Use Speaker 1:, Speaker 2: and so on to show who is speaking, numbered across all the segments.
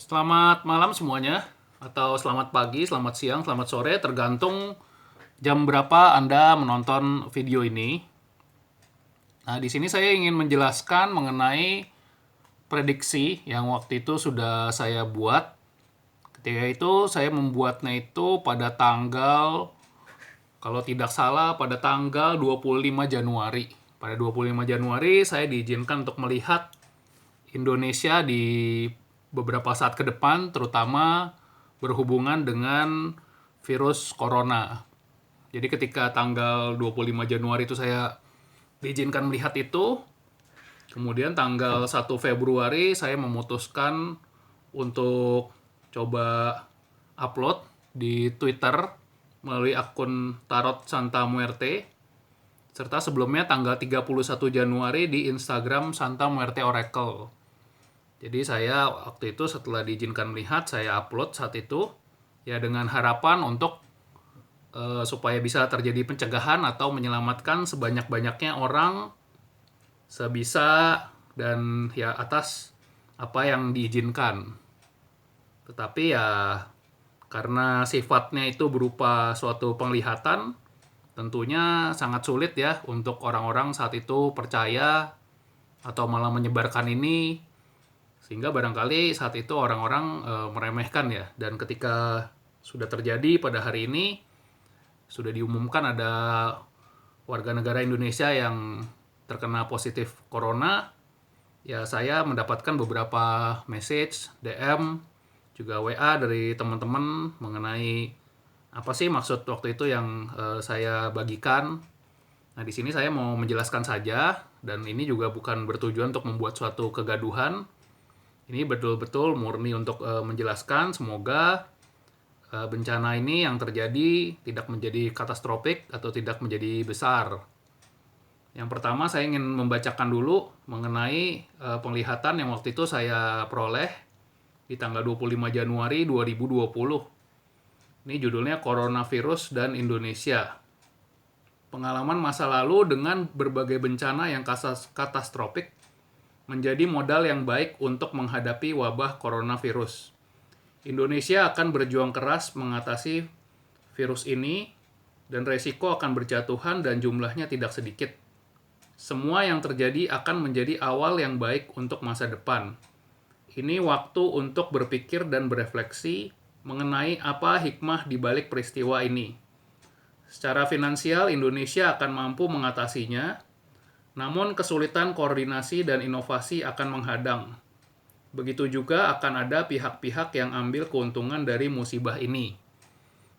Speaker 1: Selamat malam semuanya, atau selamat pagi, selamat siang, selamat sore, tergantung jam berapa Anda menonton video ini. Nah, di sini saya ingin menjelaskan mengenai prediksi yang waktu itu sudah saya buat. Ketika itu saya membuatnya itu pada tanggal, kalau tidak salah, pada tanggal 25 Januari. Pada 25 Januari saya diizinkan untuk melihat Indonesia di beberapa saat ke depan, terutama berhubungan dengan virus corona. Jadi ketika tanggal 25 Januari itu saya diizinkan melihat itu, kemudian tanggal 1 Februari saya memutuskan untuk coba upload di Twitter melalui akun Tarot Santa Muerte, serta sebelumnya tanggal 31 Januari di Instagram Santa Muerte Oracle. Jadi saya waktu itu setelah diizinkan melihat, saya upload saat itu ya dengan harapan untuk supaya bisa terjadi pencegahan atau menyelamatkan sebanyak-banyaknya orang sebisa dan ya atas apa yang diizinkan. Tetapi ya karena sifatnya itu berupa suatu penglihatan, tentunya sangat sulit ya untuk orang-orang saat itu percaya atau malah menyebarkan ini, sehingga barangkali saat itu orang-orang meremehkan ya. Dan ketika sudah terjadi pada hari ini, sudah diumumkan ada warga negara Indonesia yang terkena positif corona, ya saya mendapatkan beberapa message, DM, juga WA dari teman-teman mengenai apa sih maksud waktu itu yang saya bagikan. Nah, di sini saya mau menjelaskan saja, dan ini juga bukan bertujuan untuk membuat suatu kegaduhan. Ini betul-betul murni untuk menjelaskan, semoga bencana ini yang terjadi tidak menjadi katastrofik atau tidak menjadi besar. Yang pertama saya ingin membacakan dulu mengenai penglihatan yang waktu itu saya peroleh di tanggal 25 Januari 2020. Ini judulnya Coronavirus dan Indonesia. Pengalaman masa lalu dengan berbagai bencana yang katastrofik menjadi modal yang baik untuk menghadapi wabah coronavirus. Indonesia akan berjuang keras mengatasi virus ini, dan resiko akan berjatuhan dan jumlahnya tidak sedikit. Semua yang terjadi akan menjadi awal yang baik untuk masa depan. Ini waktu untuk berpikir dan berefleksi mengenai apa hikmah di balik peristiwa ini. Secara finansial, Indonesia akan mampu mengatasinya, namun kesulitan koordinasi dan inovasi akan menghadang. Begitu juga akan ada pihak-pihak yang ambil keuntungan dari musibah ini.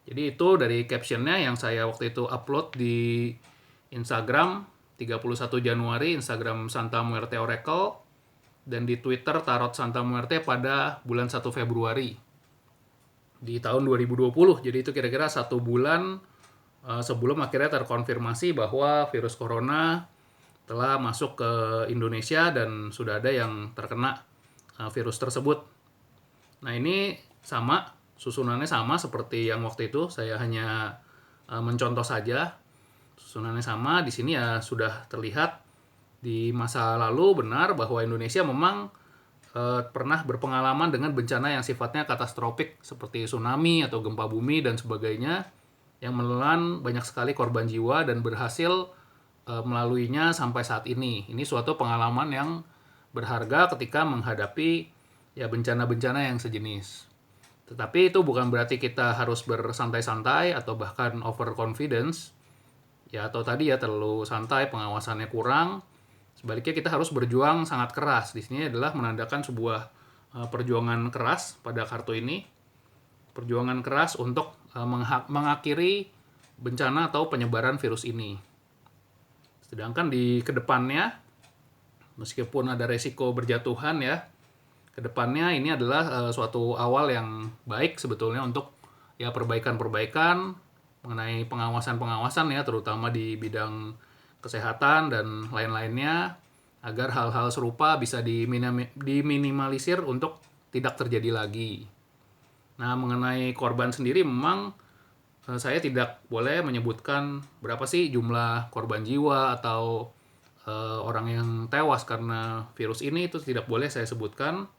Speaker 1: Jadi itu dari captionnya yang saya waktu itu upload di Instagram 31 Januari, Instagram Santa Muerte Oracle, dan di Twitter Tarot Santa Muerte pada bulan 1 Februari di tahun 2020. Jadi itu kira-kira 1 bulan sebelum akhirnya terkonfirmasi bahwa virus corona telah masuk ke Indonesia dan sudah ada yang terkena virus tersebut. Nah, ini sama, susunannya sama seperti yang waktu itu, saya hanya mencontoh saja. Susunannya sama, di sini ya sudah terlihat di masa lalu benar bahwa Indonesia memang pernah berpengalaman dengan bencana yang sifatnya katastrofik seperti tsunami atau gempa bumi dan sebagainya, yang menelan banyak sekali korban jiwa dan berhasil melaluinya sampai saat ini. Ini suatu pengalaman yang berharga ketika menghadapi ya bencana-bencana yang sejenis. Tetapi itu bukan berarti kita harus bersantai-santai atau bahkan overconfidence, ya, atau tadi ya terlalu santai, pengawasannya kurang. Sebaliknya kita harus berjuang sangat keras. Di sini adalah menandakan sebuah perjuangan keras pada kartu ini. Perjuangan keras untuk mengakhiri bencana atau penyebaran virus ini. Sedangkan di kedepannya, meskipun ada resiko berjatuhan ya, kedepannya ini adalah suatu awal yang baik sebetulnya untuk ya perbaikan-perbaikan mengenai pengawasan-pengawasan ya, terutama di bidang kesehatan dan lain-lainnya, agar hal-hal serupa bisa diminimalisir untuk tidak terjadi lagi. Nah, mengenai korban sendiri memang saya tidak boleh menyebutkan berapa sih jumlah korban jiwa atau orang yang tewas karena virus ini, itu tidak boleh saya sebutkan.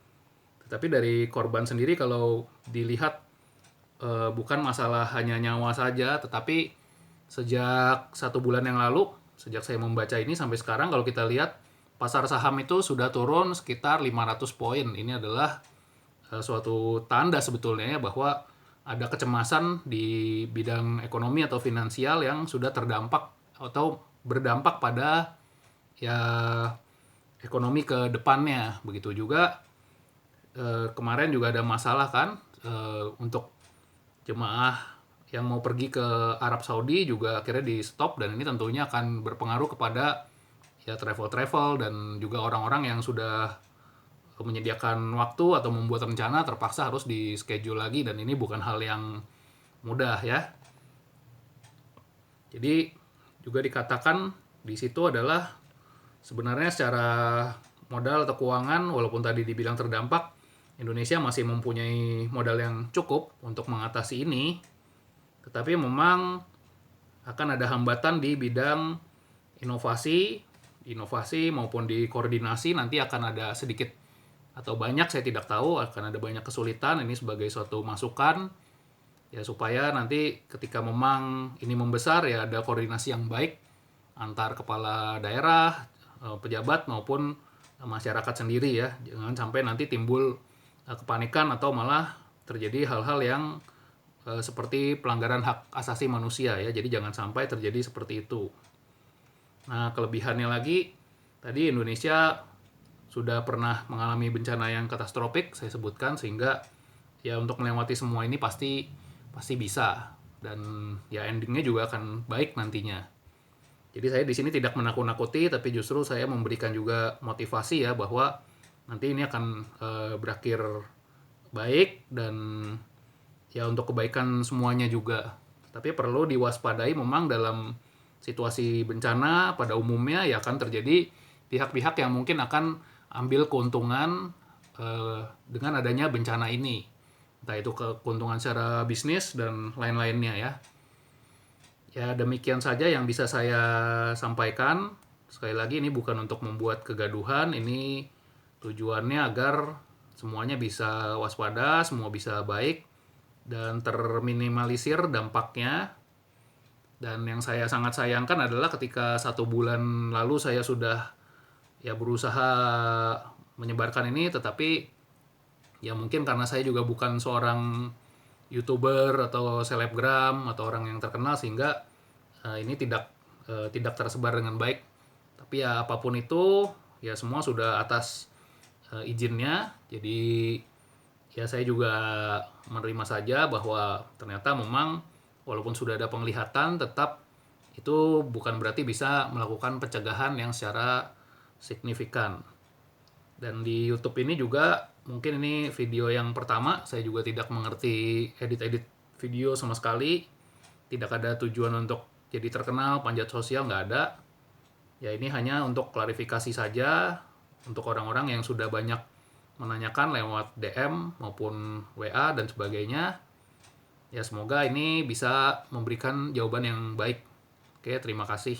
Speaker 1: Tapi dari korban sendiri kalau dilihat bukan masalah hanya nyawa saja, tetapi sejak 1 bulan yang lalu, sejak saya membaca ini sampai sekarang kalau kita lihat pasar saham itu sudah turun sekitar 500 poin. Ini adalah suatu tanda sebetulnya ya bahwa ada kecemasan di bidang ekonomi atau finansial yang sudah terdampak atau berdampak pada ya ekonomi ke depannya. Begitu juga kemarin juga ada masalah kan untuk jemaah yang mau pergi ke Arab Saudi juga akhirnya di stop, dan ini tentunya akan berpengaruh kepada ya travel dan juga orang-orang yang sudah menyediakan waktu atau membuat rencana terpaksa harus di schedule lagi, dan ini bukan hal yang mudah ya. Jadi juga dikatakan di situ adalah sebenarnya secara modal atau keuangan walaupun tadi dibilang terdampak, Indonesia masih mempunyai modal yang cukup untuk mengatasi ini, tetapi memang akan ada hambatan di bidang inovasi maupun di koordinasi. Nanti akan ada sedikit atau banyak, saya tidak tahu, akan ada banyak kesulitan. Ini sebagai suatu masukan ya supaya nanti ketika memang ini membesar ya ada koordinasi yang baik antar kepala daerah, pejabat maupun masyarakat sendiri ya. Jangan sampai nanti timbul kepanikan atau malah terjadi hal-hal yang seperti pelanggaran hak asasi manusia ya. Jadi jangan sampai terjadi seperti itu. Nah, kelebihannya lagi tadi Indonesia sudah pernah mengalami bencana yang katastrofik saya sebutkan, sehingga ya untuk melewati semua ini pasti bisa, dan ya endingnya juga akan baik nantinya. Jadi saya di sini tidak menakut-nakuti, tapi justru saya memberikan juga motivasi ya bahwa nanti ini akan berakhir baik dan ya untuk kebaikan semuanya juga. Tapi perlu diwaspadai memang dalam situasi bencana pada umumnya ya akan terjadi pihak-pihak yang mungkin akan ambil keuntungan dengan adanya bencana ini. Entah itu keuntungan secara bisnis dan lain-lainnya ya. Ya demikian saja yang bisa saya sampaikan. Sekali lagi ini bukan untuk membuat kegaduhan, ini tujuannya agar semuanya bisa waspada, semua bisa baik dan terminimalisir dampaknya. Dan yang saya sangat sayangkan adalah ketika 1 bulan lalu saya sudah ya berusaha menyebarkan ini, tetapi ya mungkin karena saya juga bukan seorang YouTuber atau selebgram atau orang yang terkenal, sehingga ini tidak tersebar dengan baik. Tapi ya apapun itu ya semua sudah atas izinnya. Jadi ya saya juga menerima saja bahwa ternyata memang walaupun sudah ada penglihatan, tetap itu bukan berarti bisa melakukan pencegahan yang secara signifikan. Dan di YouTube ini juga mungkin ini video yang pertama, saya juga tidak mengerti edit video sama sekali. Tidak ada tujuan untuk jadi terkenal, panjat sosial, nggak ada. Ya ini hanya untuk klarifikasi saja untuk orang-orang yang sudah banyak menanyakan lewat DM maupun WA dan sebagainya. Ya semoga ini bisa memberikan jawaban yang baik. Oke, terima kasih.